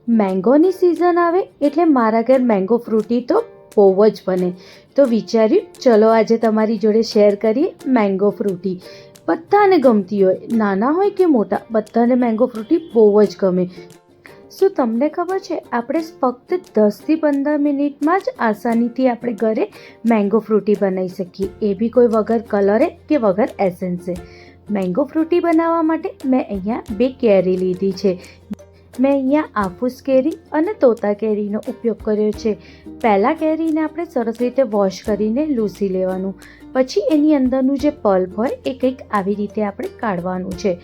મેંગોની season આવે એટલે મારા ઘર મેંગો ફ્રૂટી તો બહુ જ બને. તો વિચાર્યું ચલો આજે તમારી જોડે શેર કરીએ મેંગો ફ્રૂટી. બધાને ગમતી હોય, નાના હોય કે મોટા, બધાને મેંગો ફ્રૂટી બહુ જ ગમે. શું તમને ખબર છે આપણે ફક્ત 10થી 15 મિનિટમાં જ આસાનીથી આપણે ઘરે મેંગો ફ્રૂટી બનાવી શકીએ, એ બી કોઈ વગર કલરે કે વગર એસેન્સે. મેંગો ફ્રૂટી બનાવવા માટે મેં અહીંયા 2 કેરી લીધી છે. મેં અહીંયા આફૂસ કેરી અને તોતા કેરીનો ઉપયોગ કર્યો છે. પહેલાં કેરીને આપણે સરસ રીતે વોશ કરીને લૂસી લેવાનું, પછી એની અંદરનું જે પલ્પ હોય એ કંઈક આવી રીતે આપણે કાઢવાનું છે.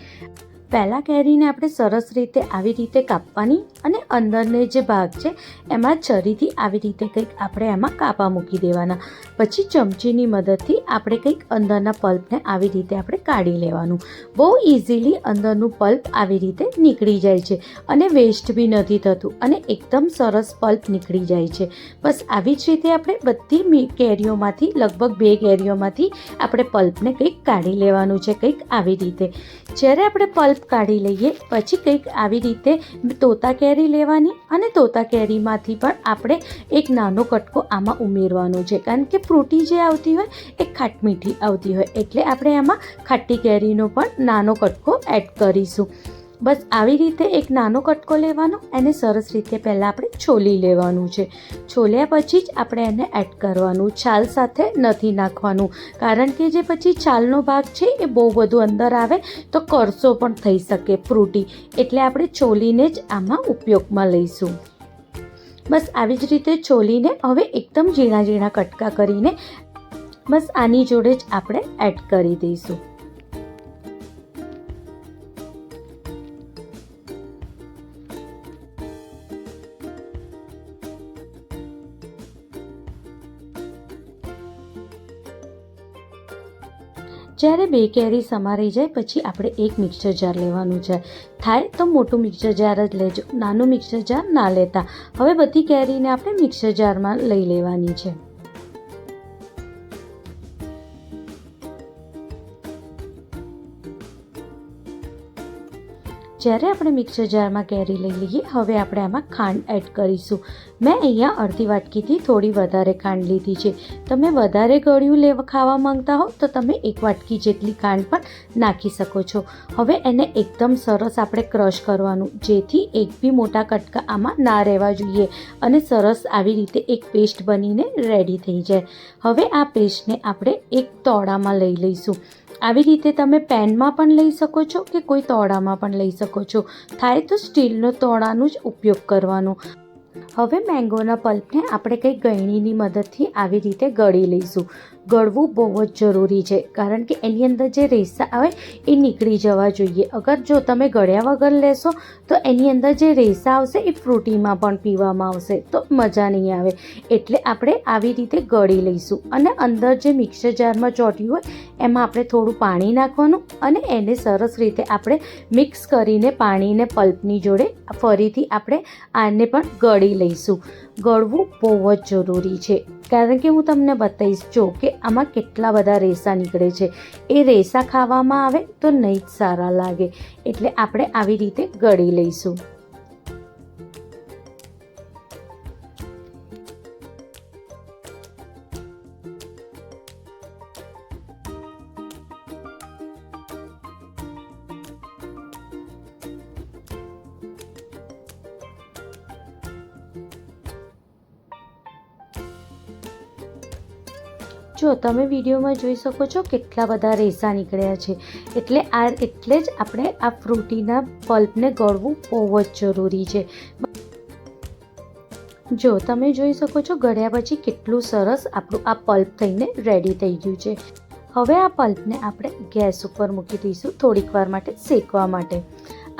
પહેલાં કેરીને આપણે સરસ રીતે આવી રીતે કાપવાની અને અંદરનો જે ભાગ છે એમાં છરીથી આવી રીતે કંઈક આપણે એમાં કાપા મૂકી દેવાના. પછી ચમચીની મદદથી આપણે કંઈક અંદરના પલ્પને આવી રીતે આપણે કાઢી લેવાનું. બહુ ઇઝીલી અંદરનું પલ્પ આવી રીતે નીકળી જાય છે અને વેસ્ટ બી નથી થતું અને એકદમ સરસ પલ્પ નીકળી જાય છે. બસ આવી જ રીતે આપણે બધી કેરીઓમાંથી લગભગ 2 કેરીઓમાંથી આપણે પલ્પને કંઈક કાઢી લેવાનું છે, કંઈક આવી રીતે. જ્યારે આપણે પલ્પ કાઢી લઈએ પછી કંઈક આવી રીતે તોતા કેરી લેવાની અને તોતા કેરીમાંથી પણ આપણે એક નાનો કટકો આમાં ઉમેરવાનો છે, કારણ કે ફ્રૂટી જે આવતી હોય એ ખાટમીઠી આવતી હોય એટલે આપણે એમાં ખાટી કેરીનો પણ નાનો કટકો એડ કરીશું. બસ આવી રીતે એક નાનો કટકો લેવાનો, એને સરસ રીતે પહેલાં આપણે છોલી લેવાનું છે. છોલ્યા પછી જ આપણે એને એડ કરવાનું, છાલ સાથે નથી નાખવાનું, કારણ કે જે પછી છાલનો ભાગ છે એ બહુ બધું અંદર આવે તો કરસો પણ થઈ શકે ફ્રૂટી, એટલે આપણે છોલીને જ આમાં ઉપયોગમાં લઈશું. બસ આવી જ રીતે છોલીને હવે એકદમ ઝીણા ઝીણા કટકા કરીને બસ આની જોડે જ આપણે એડ કરી દઈશું. જ્યારે 2 કેરી સમારાઈ જાય પછી આપણે એક મિક્સર જાર લેવાનું છે. થાય તો મોટું મિક્સર જાર જ લેજો, નાનું મિક્સર જાર ના લેતા. હવે બધી કેરીને આપણે મિક્સર જારમાં લઈ લેવાની છે. જ્યારે આપણે મિક્સર જારમાં કેરી લઈ લઈએ હવે આપણે આમાં ખાંડ એડ કરીશું. મેં અહીંયા અડધી વાટકીથી થોડી વધારે ખાંડ લીધી છે. તમે વધારે ગળ્યું ખાવા માંગતા હો તો તમે 1 વાટકી જેટલી ખાંડ પણ નાખી શકો છો. હવે એને એકદમ સરસ આપણે ક્રશ કરવાનું, જેથી એક બી મોટા કટકા આમાં ના રહેવા જોઈએ અને સરસ આવી રીતે એક પેસ્ટ બનીને રેડી થઈ જાય. હવે આ પેસ્ટને આપણે એક તોડામાં લઈ લઈશું. આવી રીતે તમે પેનમાં પણ લઈ શકો છો કે કોઈ તોડામાં પણ લઈ શકો છો. થાય તો સ્ટીલનો તોડાનો જ ઉપયોગ કરવાનો. હવે મેંગોના પલ્પને આપણે કંઈક ગળણીની મદદથી આવી રીતે ગળી લઈશું. ગળવું બહુ જ જરૂરી છે, કારણ કે એની અંદર જે રેસા આવે એ નીકળી જવા જોઈએ. અગર જો તમે ગળ્યા વગર લેશો તો એની અંદર જે રેસા આવશે એ ફ્રૂટીમાં પણ પીવામાં આવશે તો મજા નહીં આવે. એટલે આપણે આવી રીતે ગળી લઈશું અને અંદર જે મિક્સર જારમાં ચોટ્યું હોય એમાં આપણે થોડું પાણી નાખવાનું અને એને સરસ રીતે આપણે મિક્સ કરીને પાણીને પલ્પની જોડે ફરીથી આપણે આને પણ ગળી લઈશું. ગળવું બહુ જ જરૂરી છે, કારણ કે હું તમને બતાવીશ જો કે આમાં કેટલા બધા રેસા નીકળે છે. એ રેસા ખાવામાં આવે તો નહીં જ સારા લાગે, એટલે આપણે આવી રીતે ગળી લઈશું. જો તમે વિડીયોમાં જોઈ શકો છો કેટલા બધા રેસા નીકળ્યા છે, એટલે જ આપણે આ ફ્રૂટીના પલ્પને ગળવું બહુ જ જરૂરી છે. જો તમે જોઈ શકો છો ગળ્યા પછી કેટલું સરસ આપણું આ પલ્પ થઈને રેડી થઈ ગયું છે. હવે આ પલ્પને આપણે ગેસ ઉપર મૂકી દઈશું થોડીક વાર માટે શેકવા માટે.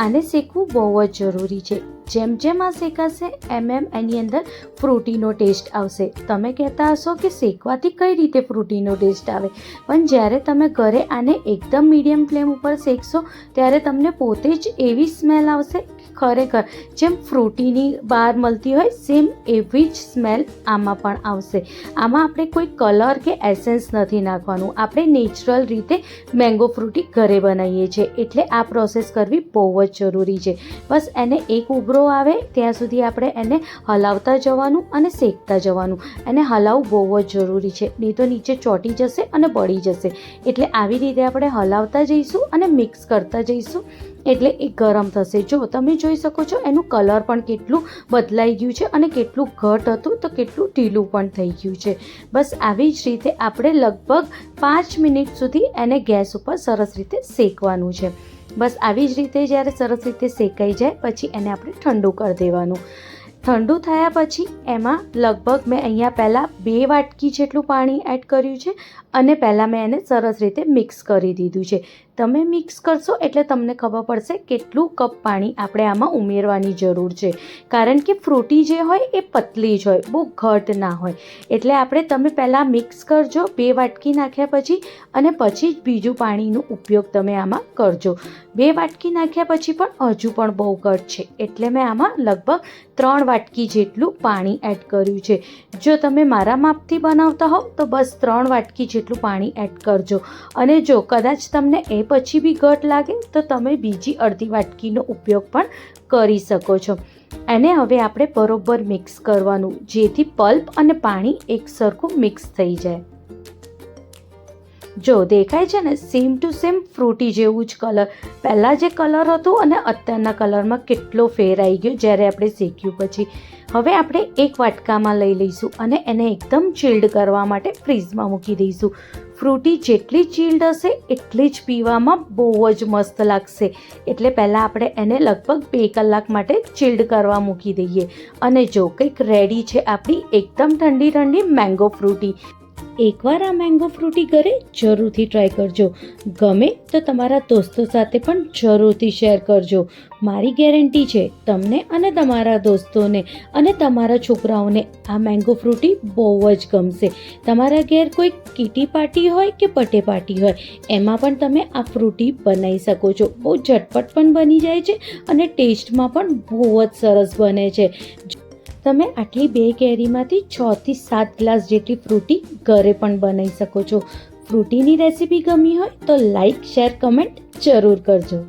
આને શેકવું બહુ જ જરૂરી છે. જેમ જેમ આ શેકાશે એમ એની અંદર ફ્રૂટીનો ટેસ્ટ આવશે. તમે કહેતા હશો કે શેકવાથી કઈ રીતે ફ્રૂટીનો ટેસ્ટ આવે, પણ જ્યારે તમે ઘરે આને એકદમ મીડિયમ ફ્લેમ ઉપર શેકશો ત્યારે તમને પોતે જ એવી સ્મેલ આવશે ખરેખર જેમ ફ્રૂટીની બહાર મળતી હોય સેમ એવી જ સ્મેલ આમાં પણ આવશે. આમાં આપણે કોઈ કલર કે એસેન્સ નથી નાખવાનું, આપણે નેચરલ રીતે મેંગો ફ્રૂટી ઘરે બનાવીએ છીએ, એટલે આ પ્રોસેસ કરવી બહુ જ જરૂરી છે. બસ એને એક ઉભરો આવે ત્યાં સુધી આપણે એને હલાવતા જવાનું અને શેકતા જવાનું. એને હલાવવું બહુ જ જરૂરી છે, નહીં તો નીચે ચોંટી જશે અને બળી જશે. એટલે આવી રીતે આપણે હલાવતા જઈશું અને મિક્સ કરતા જઈશું એટલે એ ગરમ થશે. જો તમે જોઈ શકો છો એનું કલર પણ કેટલું બદલાઈ ગયું છે અને કેટલું ઘટ હતું તો કેટલું ઢીલું પણ થઈ ગયું છે. બસ આવી જ રીતે આપણે લગભગ 5 મિનિટ સુધી એને ગેસ ઉપર સરસ રીતે શેકવાનું છે. બસ આવી જ રીતે જ્યારે સરસ રીતે શેકાઈ જાય પછી એને આપણે ઠંડુ કરી દેવાનું. ઠંડુ થયા પછી એમાં લગભગ મેં અહીંયા પહેલાં 2 વાટકી જેટલું પાણી એડ કર્યું છે અને પહેલાં મેં એને સરસ રીતે મિક્સ કરી દીધું છે. તમે મિક્સ કરશો એટલે તમને ખબર પડશે કેટલું કપ પાણી આપણે આમાં ઉમેરવાની જરૂર છે, કારણ કે ફ્રૂટી જે હોય એ પતલી જ હોય, બહુ ઘટ ના હોય. એટલે તમે પહેલાં મિક્સ કરજો 2 વાટકી નાખ્યા પછી, અને પછી જ બીજું પાણીનો ઉપયોગ તમે આમાં કરજો. 2 વાટકી નાખ્યા પછી પણ હજુ પણ બહુ ઘટ છે, એટલે મેં આમાં લગભગ 3 વાટકી જેટલું પાણી એડ કર્યું છે. જો તમે મારા માપથી બનાવતા હોવ તો બસ 3 વાટકી જેટલું પાણી એડ કરજો. અને જો કદાચ તમને એ પછી બી ઘટ લાગે તો તમે બીજી અડધી વાટકીનો ઉપયોગ પણ કરી શકો છો. એને હવે આપણે બરોબર મિક્સ કરવાનું, જેથી પલ્પ અને પાણી એક સરખું મિક્સ થઈ જાય. જો દેખાય છે ને, સેમ ટુ સેમ ફ્રૂટી જેવું જ કલર. પહેલાં જે કલર હતું અને અત્યારના કલરમાં કેટલો ફેર આવી ગયો જ્યારે આપણે શેક્યું પછી. હવે આપણે એક વાટકામાં લઈ લઈશું અને એને એકદમ ચિલ્ડ કરવા માટે ફ્રીઝમાં મૂકી દઈશું. ફ્રૂટી જેટલી ચિલ્ડ હશે એટલી જ પીવામાં બહુ જ મસ્ત લાગશે. એટલે પહેલાં આપણે એને લગભગ 2 કલાક માટે ચિલ્ડ કરવા મૂકી દઈએ. અને જો કંઈક રેડી છે આપણી એકદમ ઠંડી ઠંડી મેંગો ફ્રૂટી. એકવાર આ મેંગો ફ્રૂટી ઘરે જરૂરથી ટ્રાય કરજો. ગમે તો તમારા દોસ્તો સાથે પણ જરૂરથી શેર કરજો. મારી ગેરંટી છે તમને અને તમારા દોસ્તોને અને તમારા છોકરાઓને આ મેંગો ફ્રૂટી બહુ જ ગમશે. તમારા ઘેર કોઈ કીટી પાર્ટી હોય કે બર્થડે પાર્ટી હોય, એમાં પણ તમે આ ફ્રૂટી બનાવી શકો છો. બહુ ઝટપટ પણ બની જાય છે અને ટેસ્ટમાં પણ બહુ જ સરસ બને છે. તમે આટલી 2 કેરીમાંથી 6 થી 7 ગ્લાસ જેટલી ફ્રૂટી ઘરે પણ બનાવી શકો છો. ફ્રૂટીની રેસીપી ગમી હોય તો લાઈક, શેર, કમેન્ટ જરૂર કરજો.